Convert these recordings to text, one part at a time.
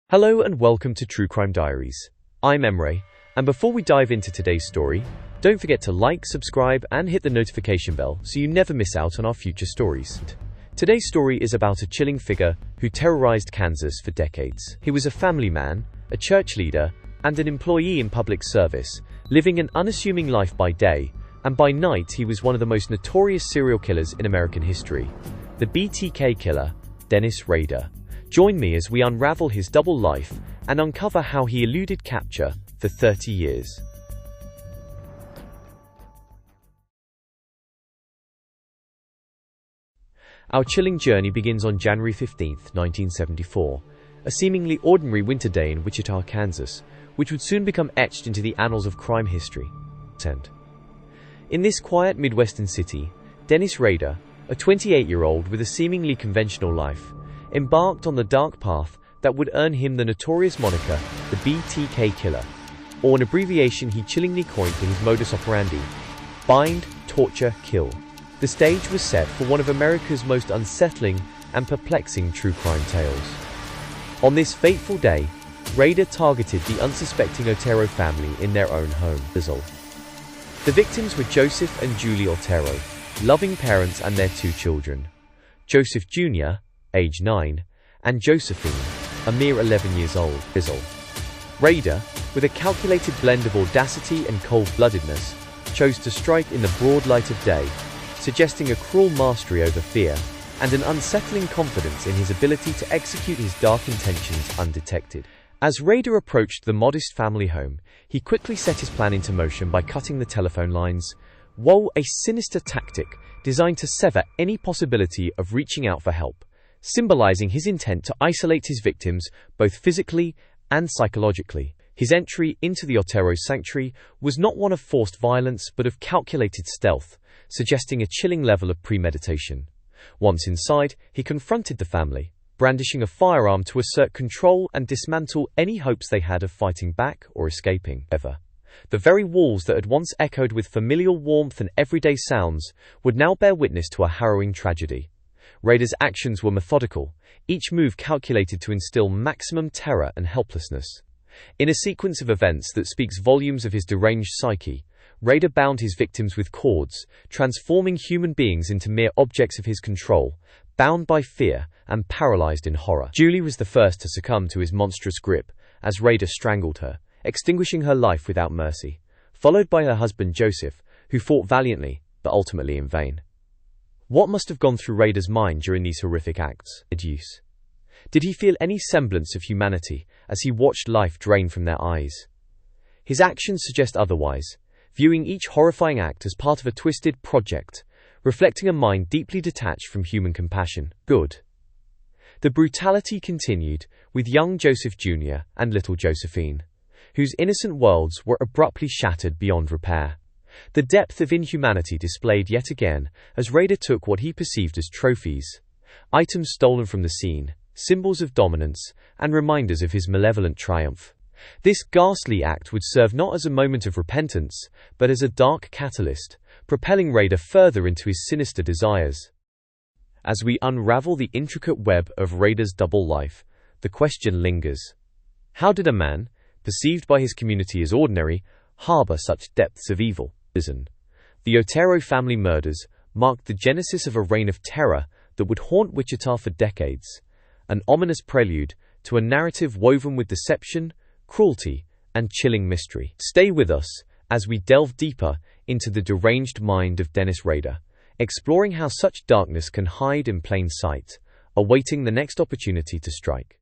Hello and welcome to True Crime Diaries. I'm Emre, and before we dive into today's story, don't forget to like, subscribe, and hit the notification bell so you never miss out on our future stories. Today's story is about a chilling figure who terrorized Kansas for decades. He was a family man, a church leader, and an employee in public service, living an unassuming life by day, and by night he was one of the most notorious serial killers in American history. The BTK killer, Dennis Rader. Join me as we unravel his double life and uncover how he eluded capture for 30 years. Our chilling journey begins on January 15, 1974, a seemingly ordinary winter day in Wichita, Kansas, which would soon become etched into the annals of crime history. In this quiet Midwestern city, Dennis Rader, a 28-year-old with a seemingly conventional life, embarked on the dark path that would earn him the notorious moniker, the BTK Killer, or an abbreviation he chillingly coined for his modus operandi: bind, torture, kill. The stage was set for one of America's most unsettling and perplexing true crime tales. On this fateful day, Rader targeted the unsuspecting Otero family in their own home. The victims were Joseph and Julie Otero, loving parents and their two children, Joseph Jr., age 9, and Josephine, a mere 11 years old. Rader, with a calculated blend of audacity and cold-bloodedness, chose to strike in the broad light of day, suggesting a cruel mastery over fear and an unsettling confidence in his ability to execute his dark intentions undetected. As Rader approached the modest family home, he quickly set his plan into motion by cutting the telephone lines. A sinister tactic designed to sever any possibility of reaching out for help, symbolizing his intent to isolate his victims both physically and psychologically. His entry into the Otero sanctuary was not one of forced violence but of calculated stealth, suggesting a chilling level of premeditation. Once inside, he confronted the family, brandishing a firearm to assert control and dismantle any hopes they had of fighting back or escaping. However, the very walls that had once echoed with familial warmth and everyday sounds would now bear witness to a harrowing tragedy. Rader's actions were methodical, each move calculated to instill maximum terror and helplessness. In a sequence of events that speaks volumes of his deranged psyche, Rader bound his victims with cords, transforming human beings into mere objects of his control, bound by fear and paralyzed in horror. Julie was the first to succumb to his monstrous grip, as Rader strangled her, extinguishing her life without mercy, followed by her husband Joseph, who fought valiantly, but ultimately in vain. What must have gone through Rader's mind during these horrific acts? Did he feel any semblance of humanity as he watched life drain from their eyes? His actions suggest otherwise, viewing each horrifying act as part of a twisted project, reflecting a mind deeply detached from human compassion. The brutality continued, with young Joseph Jr. and little Josephine, whose innocent worlds were abruptly shattered beyond repair. The depth of inhumanity displayed yet again as Rader took what he perceived as trophies, items stolen from the scene, symbols of dominance, and reminders of his malevolent triumph. This ghastly act would serve not as a moment of repentance, but as a dark catalyst, propelling Rader further into his sinister desires. As we unravel the intricate web of Rader's double life, the question lingers: how did a man, perceived by his community as ordinary, harbor such depths of evil? The Otero family murders marked the genesis of a reign of terror that would haunt Wichita for decades, an ominous prelude to a narrative woven with deception, cruelty, and chilling mystery. Stay with us as we delve deeper into the deranged mind of Dennis Rader, exploring how such darkness can hide in plain sight, awaiting the next opportunity to strike.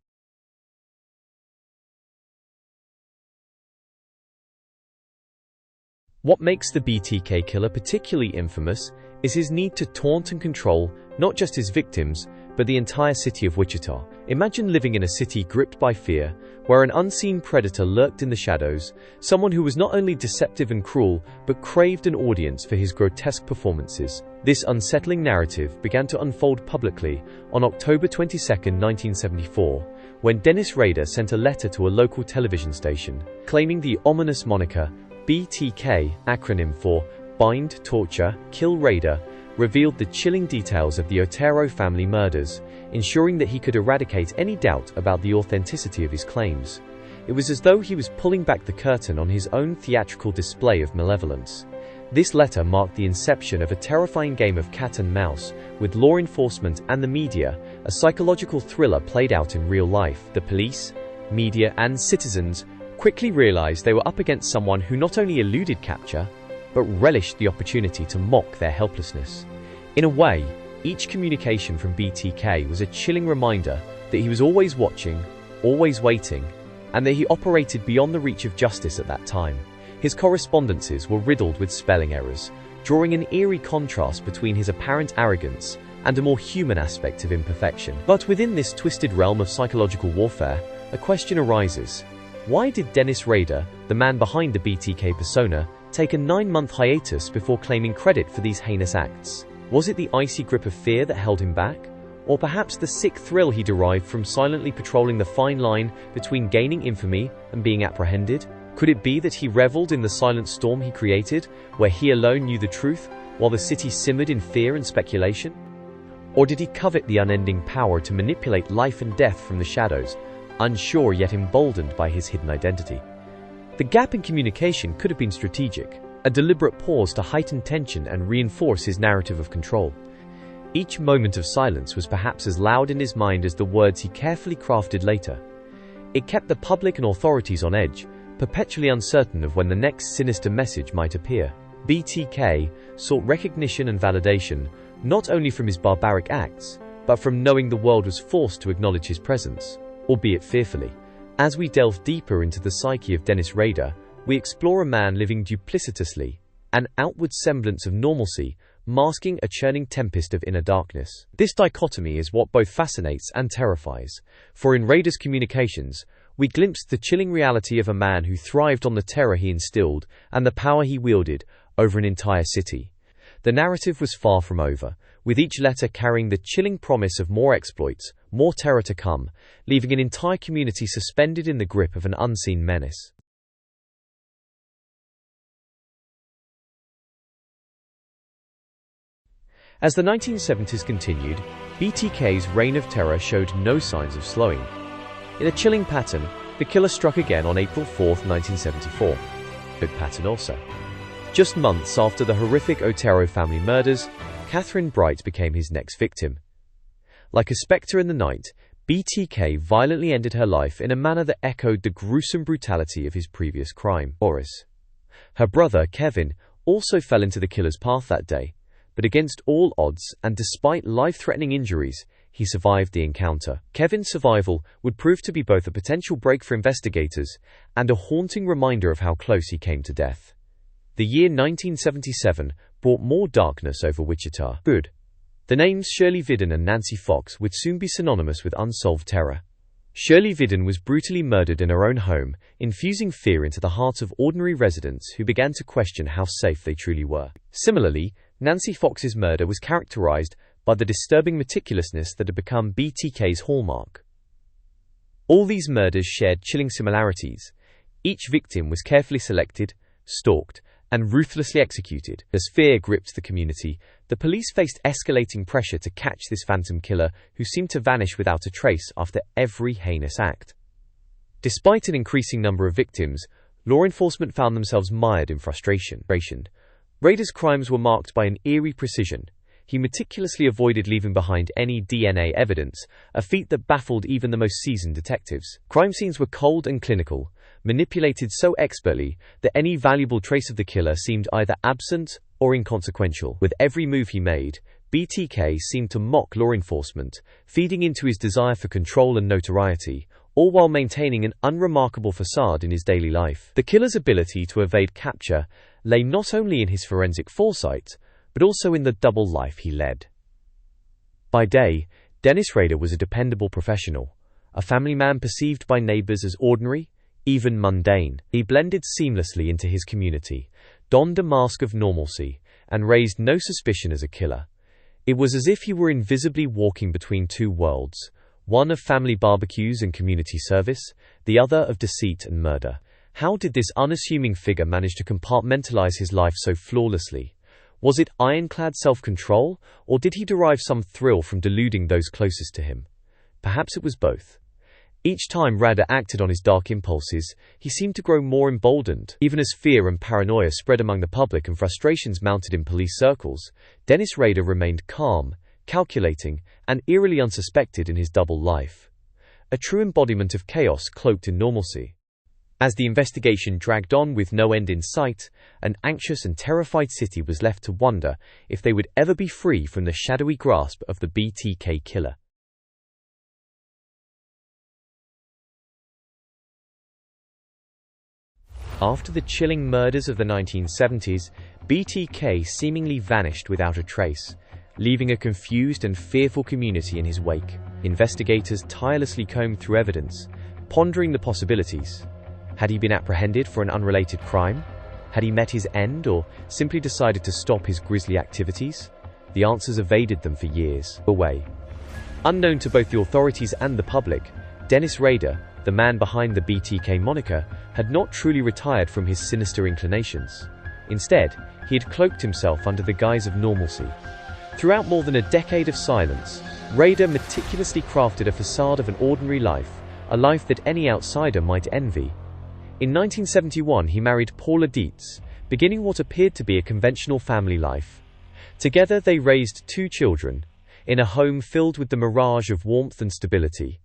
What makes the BTK killer particularly infamous is his need to taunt and control not just his victims, but the entire city of Wichita. Imagine living in a city gripped by fear, where an unseen predator lurked in the shadows, someone who was not only deceptive and cruel, but craved an audience for his grotesque performances. This unsettling narrative began to unfold publicly on October 22, 1974, when Dennis Rader sent a letter to a local television station, claiming the ominous moniker BTK, acronym for Bind, Torture, Kill Rader, revealed the chilling details of the Otero family murders, ensuring that he could eradicate any doubt about the authenticity of his claims. It was as though he was pulling back the curtain on his own theatrical display of malevolence. This letter marked the inception of a terrifying game of cat and mouse, with law enforcement and the media, a psychological thriller played out in real life. The police, media, and citizens quickly realized they were up against someone who not only eluded capture, but relished the opportunity to mock their helplessness. In a way, each communication from BTK was a chilling reminder that he was always watching, always waiting, and that he operated beyond the reach of justice at that time. His correspondences were riddled with spelling errors, drawing an eerie contrast between his apparent arrogance and a more human aspect of imperfection. But within this twisted realm of psychological warfare, a question arises. Why did Dennis Rader, the man behind the BTK persona, take a 9-month hiatus before claiming credit for these heinous acts? Was it the icy grip of fear that held him back? Or perhaps the sick thrill he derived from silently patrolling the fine line between gaining infamy and being apprehended? Could it be that he reveled in the silent storm he created, where he alone knew the truth, while the city simmered in fear and speculation? Or did he covet the unending power to manipulate life and death from the shadows, unsure yet emboldened by his hidden identity? The gap in communication could have been strategic, a deliberate pause to heighten tension and reinforce his narrative of control. Each moment of silence was perhaps as loud in his mind as the words he carefully crafted later. It kept the public and authorities on edge, perpetually uncertain of when the next sinister message might appear. BTK sought recognition and validation, not only from his barbaric acts, but from knowing the world was forced to acknowledge his presence, albeit fearfully. As we delve deeper into the psyche of Dennis Rader, we explore a man living duplicitously, an outward semblance of normalcy, masking a churning tempest of inner darkness. This dichotomy is what both fascinates and terrifies, for in Rader's communications, we glimpsed the chilling reality of a man who thrived on the terror he instilled and the power he wielded over an entire city. The narrative was far from over, with each letter carrying the chilling promise of more exploits, more terror to come, leaving an entire community suspended in the grip of an unseen menace. As the 1970s continued, BTK's reign of terror showed no signs of slowing. In a chilling pattern, the killer struck again on April 4, 1974. Good pattern also. Just months after the horrific Otero family murders, Catherine Bright became his next victim. Like a spectre in the night, BTK violently ended her life in a manner that echoed the gruesome brutality of his previous crime. Her brother, Kevin, also fell into the killer's path that day, but against all odds and despite life-threatening injuries, he survived the encounter. Kevin's survival would prove to be both a potential break for investigators and a haunting reminder of how close he came to death. The year 1977 brought more darkness over Wichita. The names Shirley Vidden and Nancy Fox would soon be synonymous with unsolved terror. Shirley Vidden was brutally murdered in her own home, infusing fear into the hearts of ordinary residents who began to question how safe they truly were. Similarly, Nancy Fox's murder was characterized by the disturbing meticulousness that had become BTK's hallmark. All these murders shared chilling similarities. Each victim was carefully selected, stalked, and ruthlessly executed. As fear gripped the community, the police faced escalating pressure to catch this phantom killer who seemed to vanish without a trace after every heinous act. Despite an increasing number of victims, law enforcement found themselves mired in frustration. Rader's crimes were marked by an eerie precision. He meticulously avoided leaving behind any DNA evidence, a feat that baffled even the most seasoned detectives. Crime scenes were cold and clinical, manipulated so expertly that any valuable trace of the killer seemed either absent or inconsequential. With every move he made, BTK seemed to mock law enforcement, feeding into his desire for control and notoriety, all while maintaining an unremarkable facade in his daily life. The killer's ability to evade capture lay not only in his forensic foresight, but also in the double life he led. By day, Dennis Rader was a dependable professional, a family man perceived by neighbors as ordinary, even mundane. He blended seamlessly into his community, donned a mask of normalcy, and raised no suspicion as a killer. It was as if he were invisibly walking between two worlds, one of family barbecues and community service, the other of deceit and murder. How did this unassuming figure manage to compartmentalize his life so flawlessly? Was it ironclad self-control, or did he derive some thrill from deluding those closest to him? Perhaps it was both. Each time Rader acted on his dark impulses, he seemed to grow more emboldened. Even as fear and paranoia spread among the public and frustrations mounted in police circles, Dennis Rader remained calm, calculating, and eerily unsuspected in his double life. A true embodiment of chaos cloaked in normalcy. As the investigation dragged on with no end in sight, an anxious and terrified city was left to wonder if they would ever be free from the shadowy grasp of the BTK killer. After the chilling murders of the 1970s, BTK seemingly vanished without a trace, leaving a confused and fearful community in his wake. Investigators tirelessly combed through evidence, pondering the possibilities. Had he been apprehended for an unrelated crime? Had he met his end, or simply decided to stop his grisly activities? The answers evaded them for years. Away. Unknown to both the authorities and the public, Dennis Rader, the man behind the BTK moniker, had not truly retired from his sinister inclinations. Instead, he had cloaked himself under the guise of normalcy. Throughout more than a decade of silence, Rader meticulously crafted a facade of an ordinary life, a life that any outsider might envy. In 1971, he married Paula Dietz, beginning what appeared to be a conventional family life. Together, they raised 2 children, in a home filled with the mirage of warmth and stability.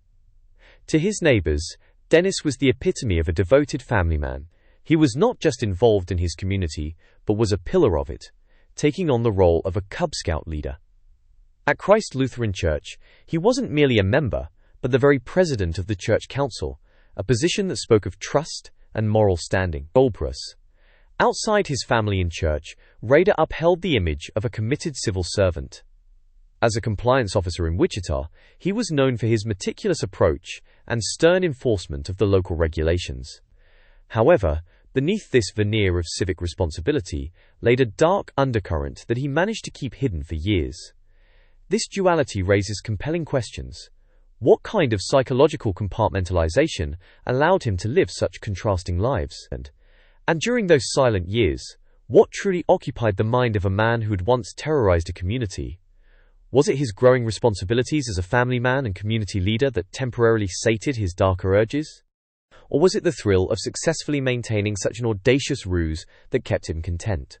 To his neighbors, Dennis was the epitome of a devoted family man. He was not just involved in his community, but was a pillar of it, taking on the role of a Cub Scout leader. At Christ Lutheran Church, he wasn't merely a member, but the very president of the church council, a position that spoke of trust and moral standing. Outside his family and church, Rader upheld the image of a committed civil servant. As a compliance officer in Wichita, he was known for his meticulous approach and stern enforcement of the local regulations. However, beneath this veneer of civic responsibility laid a dark undercurrent that he managed to keep hidden for years. This duality raises compelling questions. What kind of psychological compartmentalization allowed him to live such contrasting lives? And during those silent years, what truly occupied the mind of a man who had once terrorized a community? Was it his growing responsibilities as a family man and community leader that temporarily sated his darker urges? Or was it the thrill of successfully maintaining such an audacious ruse that kept him content?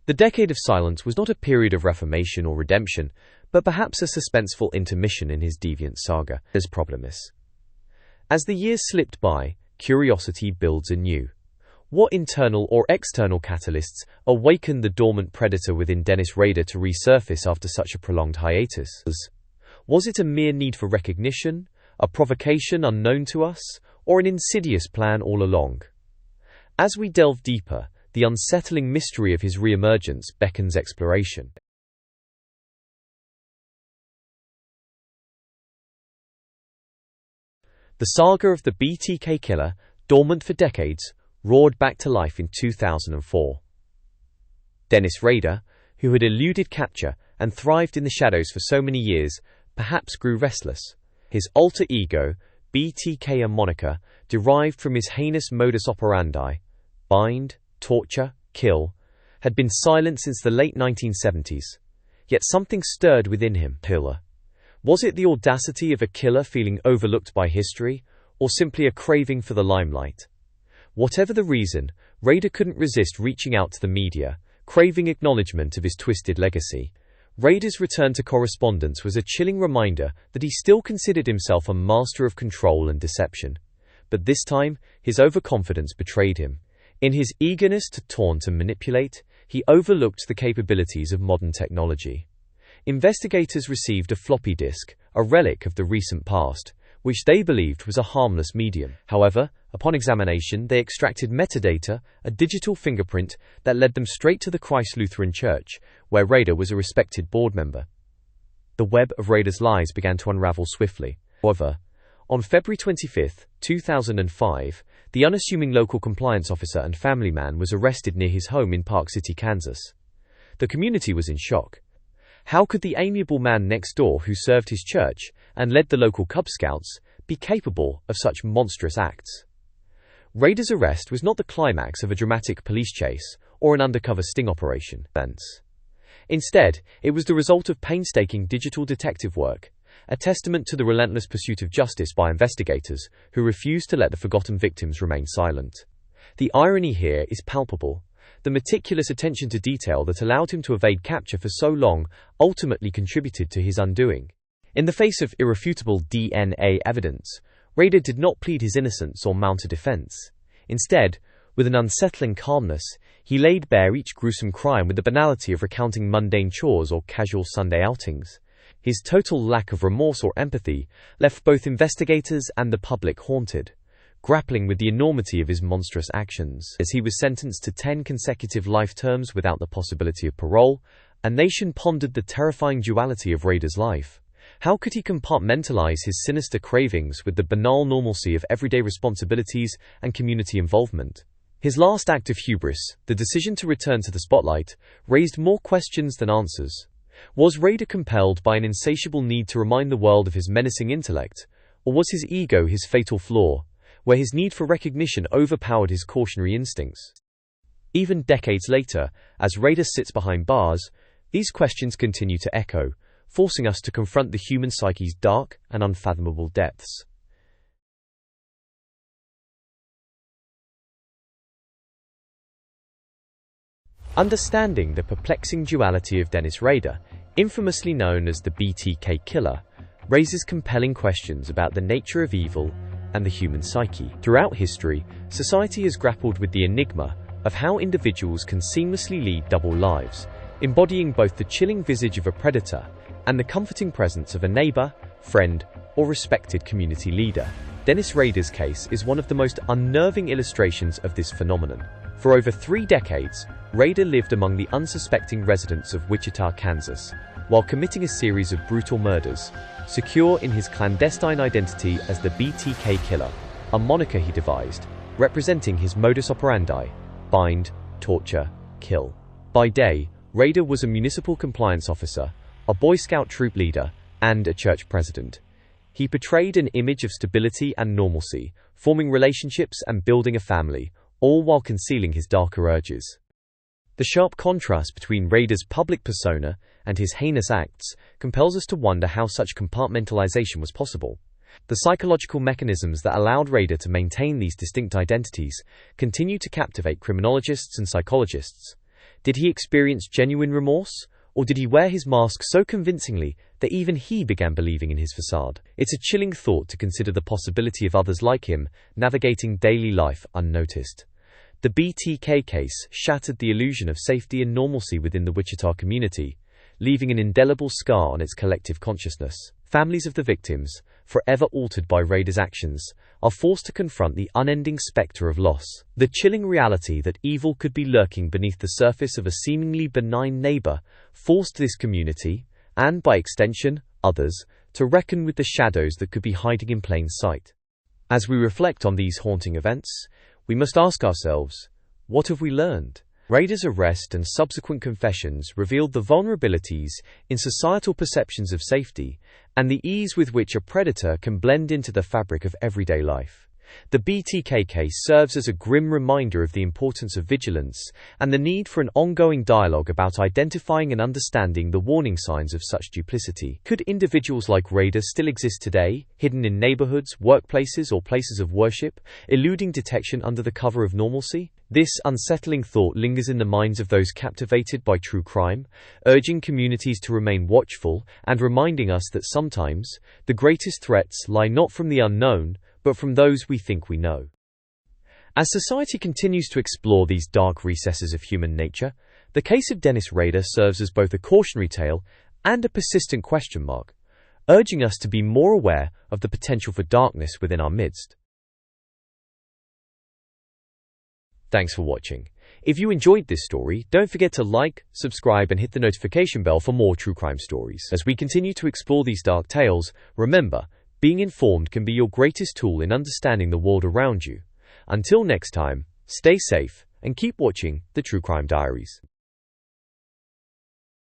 The decade of silence was not a period of reformation or redemption, but perhaps a suspenseful intermission in his deviant saga. As the years slipped by, curiosity builds anew. What internal or external catalysts awakened the dormant predator within Dennis Rader to resurface after such a prolonged hiatus? Was it a mere need for recognition, a provocation unknown to us, or an insidious plan all along? As we delve deeper, the unsettling mystery of his reemergence beckons exploration. The saga of the BTK killer, dormant for decades, roared back to life in 2004. Dennis Rader, who had eluded capture and thrived in the shadows for so many years, perhaps grew restless. His alter ego, BTK, a moniker derived from his heinous modus operandi, bind, torture, kill, had been silent since the late 1970s. Yet something stirred within him. Was it the audacity of a killer feeling overlooked by history, or simply a craving for the limelight? Whatever the reason, Rader couldn't resist reaching out to the media, craving acknowledgement of his twisted legacy. Rader's return to correspondence was a chilling reminder that he still considered himself a master of control and deception. But this time, his overconfidence betrayed him. In his eagerness to taunt and manipulate, he overlooked the capabilities of modern technology. Investigators received a floppy disk, a relic of the recent past, which they believed was a harmless medium. However, upon examination, they extracted metadata, a digital fingerprint that led them straight to the Christ Lutheran Church, where Rader was a respected board member. The web of Rader's lies began to unravel swiftly. However, on February 25, 2005, the unassuming local compliance officer and family man was arrested near his home in Park City, Kansas. The community was in shock. How could the amiable man next door who served his church and led the local Cub Scouts be capable of such monstrous acts? Rader's arrest was not the climax of a dramatic police chase or an undercover sting operation. Instead, it was the result of painstaking digital detective work, a testament to the relentless pursuit of justice by investigators who refused to let the forgotten victims remain silent. The irony here is palpable. The meticulous attention to detail that allowed him to evade capture for so long ultimately contributed to his undoing. In the face of irrefutable DNA evidence, Rader did not plead his innocence or mount a defense. Instead, with an unsettling calmness, he laid bare each gruesome crime with the banality of recounting mundane chores or casual Sunday outings. His total lack of remorse or empathy left both investigators and the public haunted, grappling with the enormity of his monstrous actions. As he was sentenced to 10 consecutive life terms without the possibility of parole, a nation pondered the terrifying duality of Rader's life. How could he compartmentalize his sinister cravings with the banal normalcy of everyday responsibilities and community involvement? His last act of hubris, the decision to return to the spotlight, raised more questions than answers. Was Rader compelled by an insatiable need to remind the world of his menacing intellect, or was his ego his fatal flaw, where his need for recognition overpowered his cautionary instincts? Even decades later, as Rader sits behind bars, these questions continue to echo, forcing us to confront the human psyche's dark and unfathomable depths. Understanding the perplexing duality of Dennis Rader, infamously known as the BTK killer, raises compelling questions about the nature of evil and the human psyche. Throughout history, society has grappled with the enigma of how individuals can seamlessly lead double lives, embodying both the chilling visage of a predator and the comforting presence of a neighbor, friend, or respected community leader. Dennis Rader's case is one of the most unnerving illustrations of this phenomenon. For over 3 decades, Rader lived among the unsuspecting residents of Wichita, Kansas, while committing a series of brutal murders, secure in his clandestine identity as the BTK killer, a moniker he devised, representing his modus operandi: bind, torture, kill. By day, Rader was a municipal compliance officer, a Boy Scout troop leader, and a church president. He portrayed an image of stability and normalcy, forming relationships and building a family, all while concealing his darker urges. The sharp contrast between Rader's public persona and his heinous acts compels us to wonder how such compartmentalization was possible. The psychological mechanisms that allowed Rader to maintain these distinct identities continue to captivate criminologists and psychologists. Did he experience genuine remorse, or did he wear his mask so convincingly that even he began believing in his facade? It's a chilling thought to consider the possibility of others like him navigating daily life unnoticed. The BTK case shattered the illusion of safety and normalcy within the Wichita community, leaving an indelible scar on its collective consciousness. Families of the victims, forever altered by Rader's actions, are forced to confront the unending specter of loss. The chilling reality that evil could be lurking beneath the surface of a seemingly benign neighbor forced this community, and by extension, others, to reckon with the shadows that could be hiding in plain sight. As we reflect on these haunting events, we must ask ourselves, what have we learned? Rader's arrest and subsequent confessions revealed the vulnerabilities in societal perceptions of safety and the ease with which a predator can blend into the fabric of everyday life. The BTK case serves as a grim reminder of the importance of vigilance and the need for an ongoing dialogue about identifying and understanding the warning signs of such duplicity. Could individuals like Rader still exist today, hidden in neighborhoods, workplaces, or places of worship, eluding detection under the cover of normalcy? This unsettling thought lingers in the minds of those captivated by true crime, urging communities to remain watchful and reminding us that sometimes the greatest threats lie not from the unknown, but from those we think we know. As society continues to explore these dark recesses of human nature, the case of Dennis Rader serves as both a cautionary tale and a persistent question mark, urging us to be more aware of the potential for darkness within our midst. Thanks for watching. If you enjoyed this story, don't forget to like, subscribe, and hit the notification bell for more true crime stories. As we continue to explore these dark tales, remember, being informed can be your greatest tool in understanding the world around you. Until next time, stay safe and keep watching the True Crime Diaries.